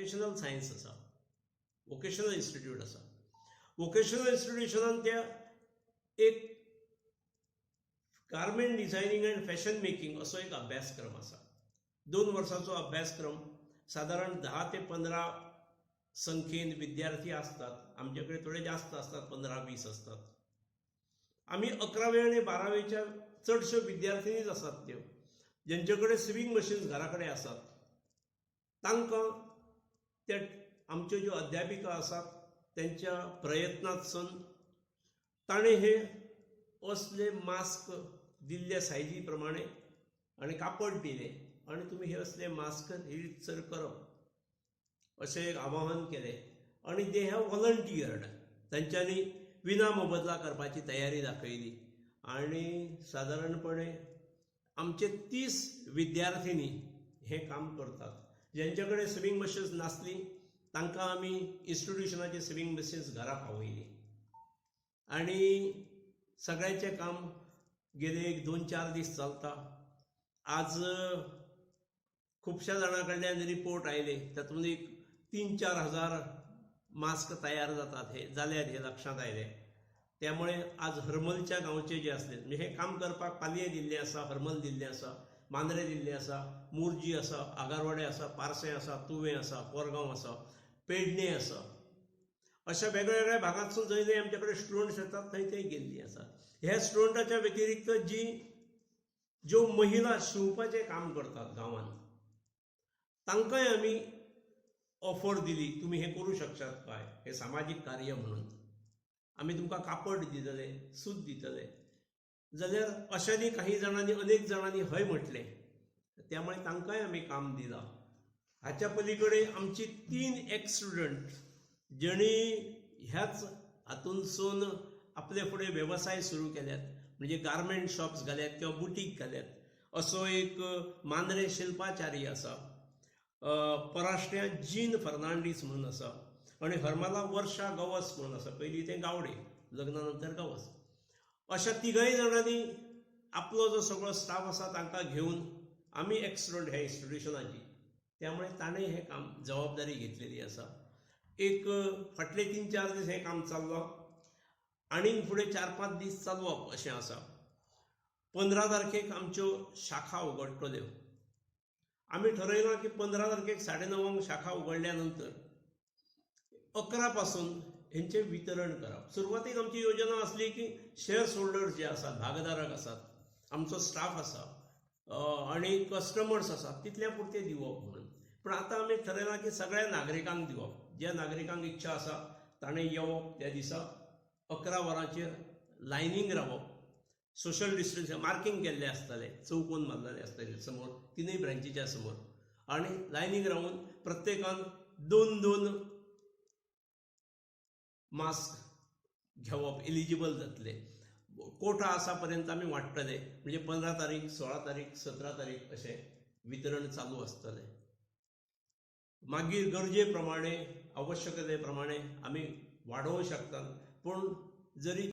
Vocational science आसा, vocational institute आसा. Vocational इन्स्टिट्यूशनान त्या एक garment designing and fashion making असो एक अभ्यासक्रम आसा. 2 वर्सांचो अभ्यासक्रम. साधारण 10 ते 15 संख्येन विद्यार्थी असतात. आमच्याकडे थोडे जास्त असतात, 15-20 असतात. आम्ही 11वी आणि 12वीच्या चडश्यो विद्यार्थिनीच आसात त्यो, ज्यांच्याकडे स्विंग मशीन्स घराकडे असतात. तांकां त्या आमच्यो ज्यो अध्यापिका आसात त्यांच्या प्रयत्नांतसून ताणें हे असले मास्क दिल्ल्या सायजी प्रमाणे आनी कापड दिले आनी तुमी हे असले मास्क रितसर करप अशें एक आवाहन केलें. आनी दे हॅव व्हॉलंटियर्ड. तांच्यांनी विना मोबदला करपाची तयारी दाखयली. आनी सादारणपणे आमचे 30 विद्यार्थिनी हे काम करतात. ज्यांच्याकडे स्विंग मशीन्स नासली तांकां आमी इन्स्टिट्यूशनाची स्विंग मशीन्स घरा पावयली. आनी सगळ्यांचें काम गेले एक 2-4 दीस चलता. आज खुबश्या जाणां कडल्यान रिपोर्ट आयले, तातूंत एक 3-4 हजार मास्क तयार जातात हे जाल्यात हे लक्षांत आयलें. त्यामुळे आज हरमलच्या गांवचे जे असले म्हणजे हे काम करपाक पालये दिल्लें आसा, हरमल दिल्लें आसा, मांद्रे दिल्लें आसा, मुर्जी आसा, आगारवाडे आसा, पार्सें आसा, तुवें आसा, कोरगांव आसा, पेडणे आसा. अशा वेगवेगळ्या भागांतसून जंय जंय आमचे कडेन स्टुडंट्स येतात थंय थंय गेल्लीं आसात. ह्या स्टुडंटाच्या व्यतिरिक्त ज्यो महिला शिवपाचें काम करतात गांवांत तांकांय आमी ऑफर दिली, तुमी हे करूं शकतात काय, हे सामाजीक कार्य म्हणून. आमी तुमकां कापड दितले, सूत दितले. जाल्यार अशांनी काही जाणांनी अनेक जाणांनी हय म्हटलें. त्यामुळे तांकांय आमी काम दिलां. हाच्या पलीकडे आमची 3 एक्स स्टुडंट जणी ह्याच हातूंतसून आपले फुडें वेवसाय सुरू केल्यात, म्हणजे गारमेंट शॉप्स घाल्यात किंवा बुटीक घाल्यात. असो एक मांद्रे शिल्पाचारी आसा, पराष्ट्या जीन फर्नांडीस म्हणून आसा, आनी हरमला वर्षा गवस म्हणून आसा. पयलीं तें गावडे, लग्ना नंतर गवस. अशा 3गय जाणांनी आपलो जो सगळो स्टाफ आसा तांकां घेवन आमी एक्स स्टुडंट ह्या इन्स्टिट्यूशनाची. त्यामुळे ताणें हें काम जबाबदारी घेतलेली आसा. एक फाटले 3-4 दीस हें काम चल्लां. आनीक फुडें 4-5 दीस चलवप अशें आसा. 15 तारखेक आमच्यो शाखा उगडटल्यो. आमी ठरयलां की 15 तारखेक 9:30 शाखा उगडल्या नंतर 11 पासून हेंचें वितरण करप. सुरवातीक आमची योजना आसली की शेअर होल्डर्स जे आसात, भागधारक आसात, आमचो स्टाफ आसा आनी कस्टमर्स आसात तितल्या पुरते दिवप म्हणून. पूण आतां आमी ठरयलां की सगळ्या नागरिकांक दिवप. ज्या नागरिकांक इच्छा आसा ताणें येवप. त्या दिसा 11 वरांचेर लायनींग रावप. सोशल डिस्टन्स मार्कींग केल्लें आसतलें, चौकोन मारलेलें आसतलें समोर 3 ब्रांचीच्या समोर. आनी लायनींग रावन प्रत्येकान 2-2 मास्क घेवप, एलिजिबल जातले. कोटा आसा पर्यंत आमी वाडटले, म्हणजे 15 तारीख, 16 तारीख, 17 तारीख अशें वितरण चालू आसतलें. मागीर गरजे प्रमाणे, आवश्यकते प्रमाणे आमी वाडोवंक शकतात. पूण जरी